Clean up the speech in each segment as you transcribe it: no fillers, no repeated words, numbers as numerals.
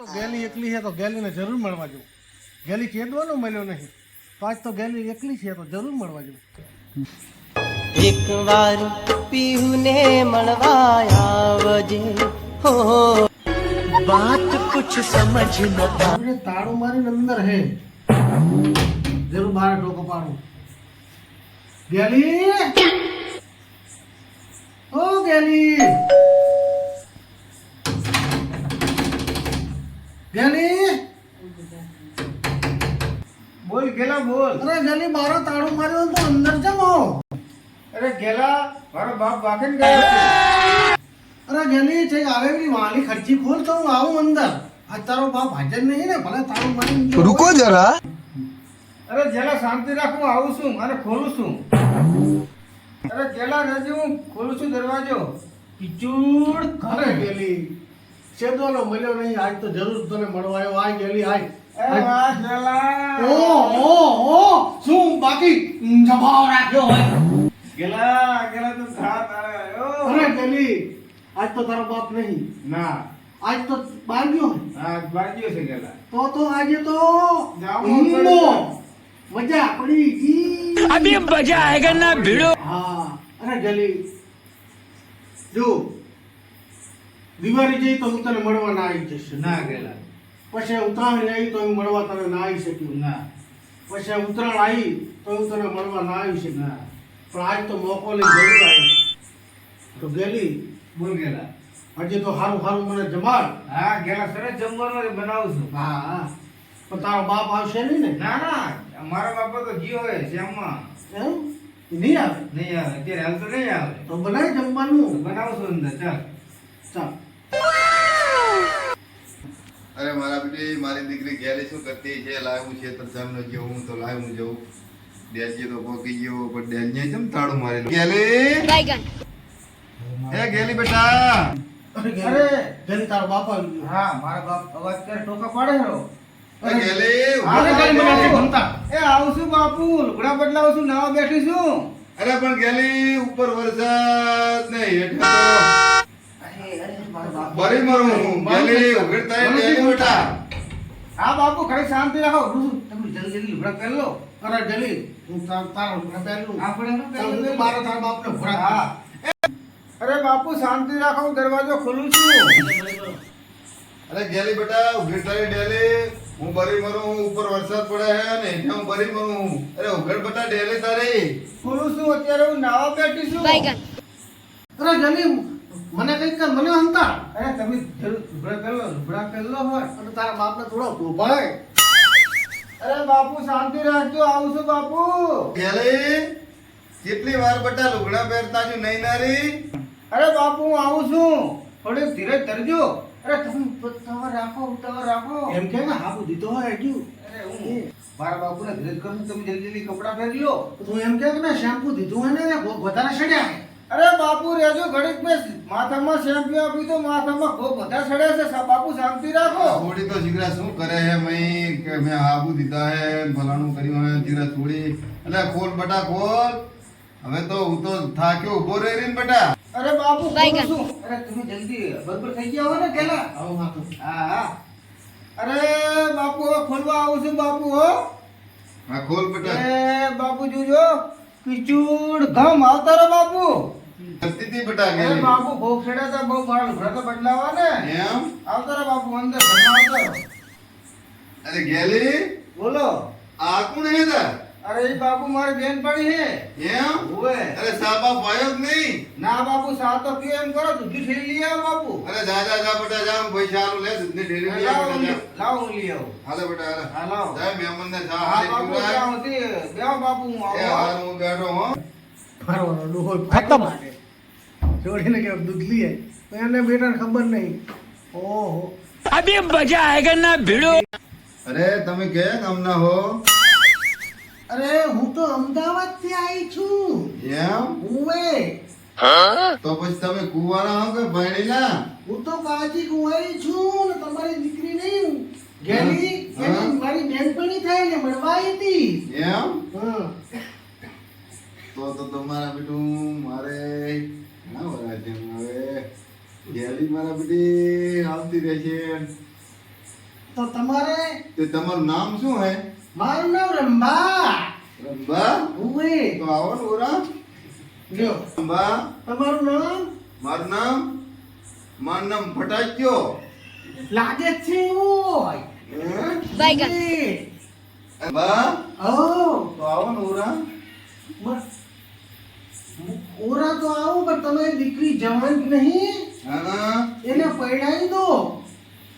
ગેલી એકલી છે તો ગેલીને જરૂર મળવા જવું. ગેલી કેદવાનો મળ્યો નહીં તો આજ તો ગેલી એકલી છે તો જરૂર મળવા જવું. એક વાર પીહુને મળવા આવજે હો बात कुछ समझ न આપણે તાળું મારીને અંદર હે જરૂર બહાર ઢોકો પાડું. ગેલી ઓ ગેલી ગેલી બોલ ગેલા બોલ. અરે ગેલી મારો તાળું માર્યો તો અંદર જમો. અરે ગેલા મારો બાપ વાકન ગયો છે. અરે ગેલી છે આવેલી વાલી ખર્ચી ખોલ તો હું આવું અંદર. આ તારો બાપ હાજર નહીં ને ભલે તાળું મારીને रुको जरा અરે ગેલા શાંતિ રાખ, હું આવું છું અને ખોલું છું. અરે ગેલા રહેજે, હું ખોલું છું દરવાજો. કિચુડ અરે ગેલી છેદવાનો મળ્યો નહીં આજ તો જરૂર તને મળવા આવ્યો. આય ગેલી આય. એ વાહ ગેલા. ઓ શું બાકી જમાવ રાખ્યો હોય. ગેલા ગેલા તું ખા તારે. અરે ગેલી આજ તો તારો બાપ નહીં, ના આજ તો બહાર ગયો હોય. આ બાજ્યો છે ગેલા. તો આજે તો જાવું ઊંઘો. મજા પડી ગઈ. अभी मजा आएगा ना भिड़ो. હા અરે ગેલી જો દિવાળી જઈ તો હું તને મળવા ના આવી જશે. ના ગેલા પછી ઉત્તરાયણ આવી તો હું મળવા તને ના આવી શક્યું. ના પછી ઉત્તરાયણ આવી તો હું તને મળવા ના આવી શક્યું. ના. પણ આજ તો મોકો લઈ જરૂર આવી. તો ગેલી બોલ ગેલા. આજે તો સારું સારું મને જમાડ. હા ગેલા સરસ જમવાનું બનાવું છું. હા પણ તારો બાપ આવશે નહીં ને? ના ના મારા બાપા તો જી હોય શ્યામમાં. એમ નહીં આવે નહીં આવે અત્યારે હાલ તો નહીં આવે. તો બનાય જમવાનું. બનાવું છું અંદર ચાલ. ચાલ અરે મારા બેટી મારી દીકરી ઘેરે શું કરતી છે? લાવ હું છે તો જમનો જેવું હું તો લાવ હું જવું. ડેલજી તો પોકી ગયો પણ ડેલજી કેમ તાળું મારેલું? ગેલી એ ગેલી બેટા. અરે ગેલી તારો બાપ આવી ગયો. હા મારા બાપ અવાજ કરે ટોકા પાડે હેરો. એ ગેલી હા, અરે ગેલી મને નથી ગમતા. એ આવું છું બાપુ, લુગડા બદલાવું છું, નાવા બેઠી છું. અરે પણ ગેલી ઉપર વરસાદ ને હેઠે તો મારા બાપ. બરી મરું હું. ગેલી ઉઘડતા ગેલી બેટા. હા બાપુ ખરી શાંતિ રાખો. તમે જલ્દી જલ્દી લુગડા પહેરી લો. અરે ગેલી હું તારો પહેલું આપણે શું પહેરી લો? મારો તારા બાપને ભરા. હા. અરે બાપુ શાંતિ રાખો, હું દરવાજો ખોલું છું. અરે ગેલી બેટા ઉઘડતા ડેલી હું બરી મરું હું. ઉપર વરસાદ પડે હે ને હેઠે હું બરી મરું હું. અરે ઉઘડ બેટા ડેલી તારી. ખોલું છું, અત્યારે હું નાવા બેઠી છું. અરે ગેલી મને કઈ કર મને હંતા. અરે તમે લુગડા પહેરી લો હોય. અને તારા બાપને થોડો પ્રોભાય. અરે બાપુ શાંતિ રાખજો, આવું છું બાપુ. ગેલી કેટલી વાર બેટા લુગડા પહેરતા છું નહીં નારી? અરે બાપુ હું આવું છું, થોડીક ધીરજ ધરજો. અરે તમે ઉતાવળ રાખો. એમ કે ને હાબુ દીધો હોય હજુ. અરે હું મારા બાપુને ધીરજ કરું છું, તમે જલ્દી જલ્દી કપડાં પહેરી લો. તું એમ કે ને શેમ્પુ દીધું હોય ને વધારે સડ્યા હે. અરે બાપુ રેજો ઘડીક મેં માથામાં શેમ્પુ આપી તો માથામાં ખૂબ બધા સડ્યા છે. બાપુ શાંતિ રાખો. થોડી તો જીગરા શું કરે હે મઈ કે મેં આબુ દીધા હે ફલાણું કર્યું હે જીગરા થોડી. એટલે ખોલ બટા ખોલ. હવે તો હું તો થાક્યો ઉભો રહી ને બટા. અરે બાપુ ખોલું છું. અરે તમે જલ્દી બરોબર થઈ ગયા હો ને પેલા. આવું માથું. હા અરે બાપુ હવે ખોલવા આવું છું બાપુ હો. હા ખોલ બટા. એ બાપુ જોજો કિચુડ ઘમ આવતા રે બાપુ. કરતી હતી બટા અરે ગેલી. બાપુ બહુ ખેડા હતા, બહુ મારા લુગડા તો બદલાવા ને. એમ? આવતા રે બાપુ અંદર ઘરમાં આવતા રહો. અરે ગેલી બોલો. આ કોણ હે તાર? અરે એ બાપુ મારી બેનપણી હે. એમ? ઓવે. અરે સાબા પાયો જ નહીં. ના બાપુ સા તો પીઓ એમ કરો, દૂધી થઈ લઈ આવો બાપુ. અરે જા જા જા બટા જા હું પૈસા આલું લે દૂધની ડેરી લઈ આવ બટા જા. લાવો હું લઈ આવું. હાલે બટા હાલે. હા લાવો. જા મહેમાનને ચા હા હાલી બાપુ પીવડાય. ત્યાં સુધી બેહો બાપુ હું એ આવું. હાલ હું બેઠો હો. ફરવાનો ડોહો ખતમ. જોડીને કે દૂધ લઈએ તો એને બેટાને ખબર નહીં. ઓહો अभी मजा आएगा ना भिड़ो. અરે તમે કે ગામના હો? અરે હું તો અમદાવાદ થી આવી છું. એમ? ઉવે તો પછી તમે કુવાના હો કે ભણેલા? હું તો કાજી કુંવારી છું ને તમારી દીકરી નહીં ગેલી હા. એની મારી બેનપણી થાય ને મળવા આવી હતી. એમ? હા તો તમારા બેટું મારે ના વરાય છે હવે ગેલી મારા બેટી આવતી રહેશે. તો તમારે તે તમારું નામ શું હે? મારું નામ રંભા. રંભા? ઉવે. તો આવો ને ઓરા. લ્યો. રંભા? તમારું નામ મારું નામ ફટાક્યો. લાગે જ છે ઓય. હે? રંભા? ઓ તો આવો ને ઓરા. ઓરા તો આવું પણ તમે દીકરી જવાન નહીં હા, એને પરણાવી દો.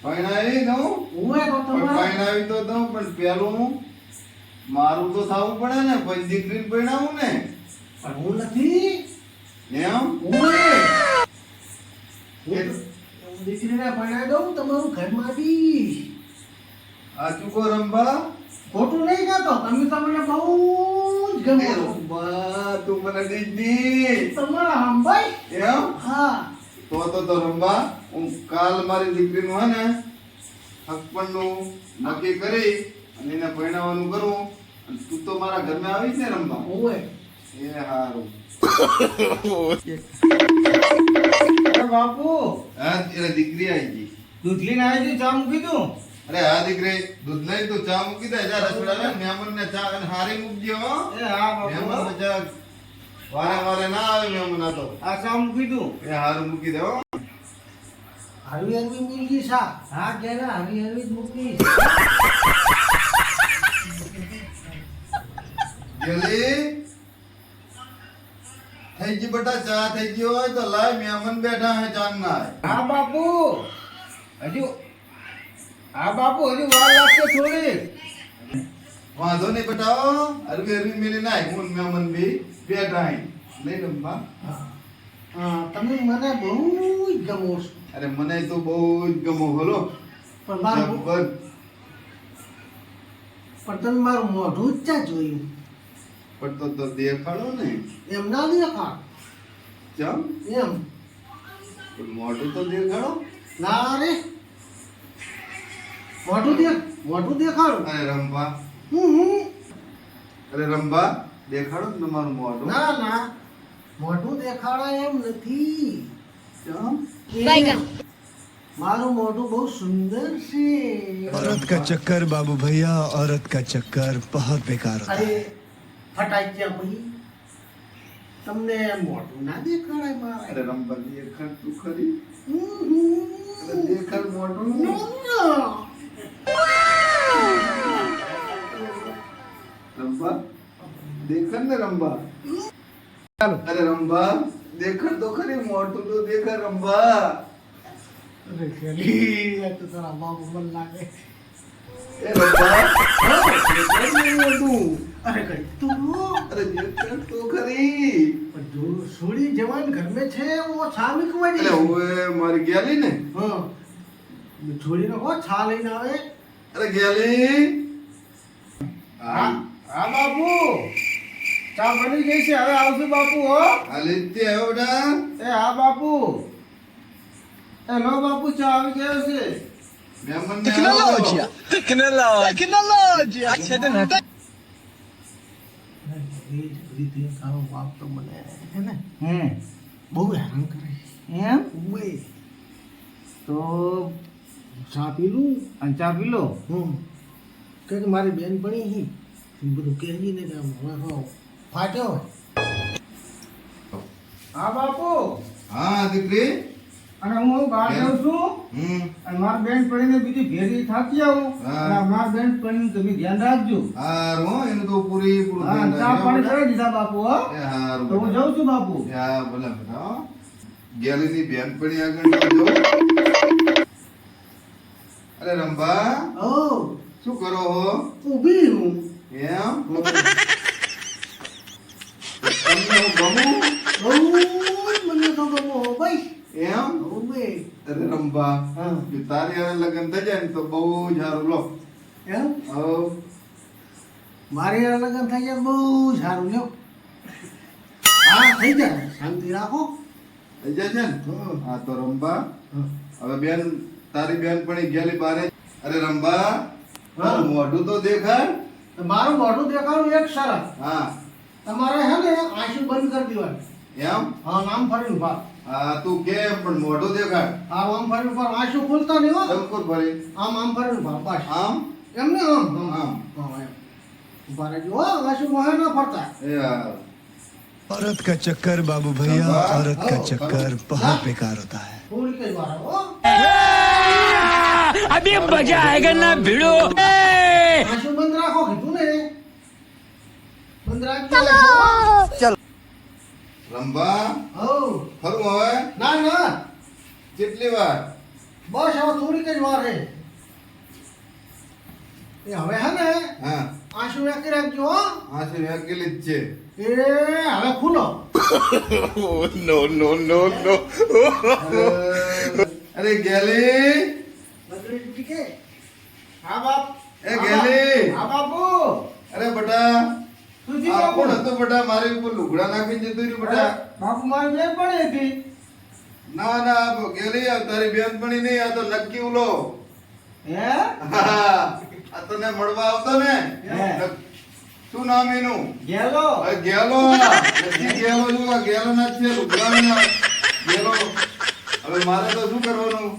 પરણાવી દઉં? ઉવે તો પણ તમારે પરણાવી તો દઉં, પણ પેલું મારું તો થવું પડે ને, પછી દીકરીને પરણાવું ને. પણ હું નથી. એમ? ઉવે દીકરીને પરણાવી દઉં તમારું ઘરમાંથી. આ ચૂકો રંભા? ખોટું નહીં કહેતો, તમે તમને બહુ જ ગમે છો. રંભા, તું મને દીધી. તમારા હંભાઈ. એમ? હા તો રંભા, હું કાલ મારી દીકરીનું હે ને હસબન્ડનું નક્કી કરી અને એને પરણાવવાનું કરું, અને તું તો મારા ઘરમાં આવી છે રંભા. ઉવે એ હારું. અરે બાપુ હા, એટલે દીકરી આવી ગઈ. દૂધ લઈને આવી હતી, ચા મૂકી દઉં? અરે હા દીકરી, દૂધ લઈ તું ચા મૂકી દે. જા રસોડા મહેમાનને ચા અને હારી મૂકજો હો. એ હા મહેમાન બાપુ, બધા વારે ના આવે મહેમાન આ તો. આ ચા મૂકી દઉં? એ હારું મૂકી દે હો. હરવી હરવી મૂકી શા? હા કેરા હરવી હરવી જ મૂકી. ગેલી થઈ ગઈ બેટા, ચા થઈ ગયો હોય તો લાય, મહેમાન બેઠા હે ચા ના. હા બાપુ, હજુ હા બાપુ, હજુ વાર લાગશે થોડી. વાંધો નહીં બેટા હો. હરવી હરવી મેલી નાય, હું ને મહેમાન બી બેઠા હે. લઈ રંભા. હા તમે મને બહુ જ ગમો છો. અરે મને તો બહુ જ ગમો બોલો. પણ મારું પણ તમે મારું મોઢું જ ચા જોયું. તો દેખાડો ને. એમ ના દેખાડ. ચમ એમ પણ મોઢું તો દેખાડો. ના રે મોઢું દેખાડું. અરે રંભા, હું અરે રંભા, દેખાડો ને તમારું મોઢું. ના મોઢું દેખાડાય એમ નથી. ચમ એમ. મારું મોઢું બહુ સુંદર છે. औरत का चक्कर बाबू भैया, औरत का चक्कर बहुत बेकार होता है। અરે ફટાક્યા ભાઈ, તમને મોઢું ના દેખાડાય મારે. અરે રંભા, દેખાડ તું ખરી. હમ. અરે દેખાડ મોઢું. રંભા, દેખાડ ને રંભા. અરે રંભા, દેખાડ તો ખરી, મોઢું તો દેખાડ રંભા. અરે ખેલી, આ તો તારા બાપુ મન લાગે. એ રંભા, દેખાડ ને મોઢું. અરે કઈ તું અરે દેખાડ તો ખરી. પણ જો સોડી જવાન ઘર में છે वो छा मिकवाड़ी. એટલે હવે મારી ગેલી ને. हाँ છોડીને કો છા લઈને આવે. અરે ગેલી. હા હા બાપુ, ચા બની ગઈ છે, હવે આવશું બાપુ હો. આ લીધે આવ્યો બેટા. એ હા બાપુ, એ લો બાપુ, ચા આવી ગયો છે. મહેમાનને આવો. તારો બાપ તો મને હે ને હમ બહુ હેરાન કરે. એમ? ઉવે તો ચા પીલું. અને ચા પી લો. કે મારી બેન પણી હી બધું કહેજી ને કે ફાટ્યો હોય. હા બાપુ, હા દીકરી. અને હું બહાર કેમ? જાઉં છું, અને મારી બેન પડીને બીજી ભેરી થાકી આવું. હા. અને મારી બેન પડીને તમે ધ્યાન રાખજો. હારું હો, એનું તો પૂરેપૂરું હા, ધ્યાન ચા રાખજો પાણી બેટા. કરી દીધા બાપુ હો. એ હારું તો હું બેટા. જાઉં છું બાપુ. હા, ભલે બેટા હો. ગેલીની બેનપણી આગળ ના જો. અરે રંભા, ઓ શું કરો હો? ઊભી હું. એમ? તમને હું ગમું? બહુ મને તો ગમો ભાઈ. એમ? ઉવે અરે રંભા, હા. જો તારી હારે લગ્ન થઈ જાય ને તો બહુ જ સારું લો. એમ હો. મારી હારે લગ્ન થઈ જાય બહુ સારું લ્યો. હા થઈ જાય, શાંતિ રાખો. થઈ જાય છે ને? હા. હા તો રંભા, હા. હવે બેન, તારી બેનપણી ગયેલી બારે. અરે રંભા, હા. મોઢું તો દેખાડ. તો મારું મોઢું દેખાડું એક સરસ. હા. તમારે હે ને આંસુ બંધ કરી દેવાનું. એમ? હા નામ ફરીને ભાગ. હા તું કેમ પણ મોઢું દેખાડ આમ ફરીને પર આંસુ ખુલતા નહીં હો ચમકોર ભરી આમ ફરીને બસ આમ એમને આમ આમ. એમ ઉભા રહેજો હો આંસુ મોહે ન ફરતા એ હા. औरत का चक्कर बाबू भैया औरत का चक्कर बहुत बेकार होता है થોડી કઈ વાર હો अभी मजा आएगा ना भिड़ो આંસુ બંધ રાખો કીધું ને બંધ રાખજો રંભા હો ફરું હવે ના ના કેટલી વાર બસ હવે થોડીક જ વાર છે એ હવે હે ને હા આંસુ વેકી રાખજો હો આ છે વેકેલી જ છે એ હવે ખુલો અરે ગેલી બગડી તૂટી કે હા બાપ એ ગેલી હા બાપુ અરે બટા શું થયું આ બાપુ કોણ હતું બટા મારી ઉપર લુગડા નાખી જતું રહ્યું બટા બાપુ મારી બેન પડી હતી ના ના ગેલી આ તારી બેનપણી નહીં આ તો નક્કી ઉલો હે હા, આ તને મળવા આવતો ને હે. શું નામ એનું ગેલો અરે ગેલો નથી ગેલો છું આ ગેલો ના છે લુગડાના ગેલો હવે મારે તો શું કરવાનું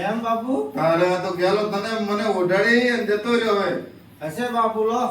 એમ બાપુ અરે આ તો ગેલો તને મને ઓઢાડી અને જતો રહ્યો હવે હશે બાપુ લો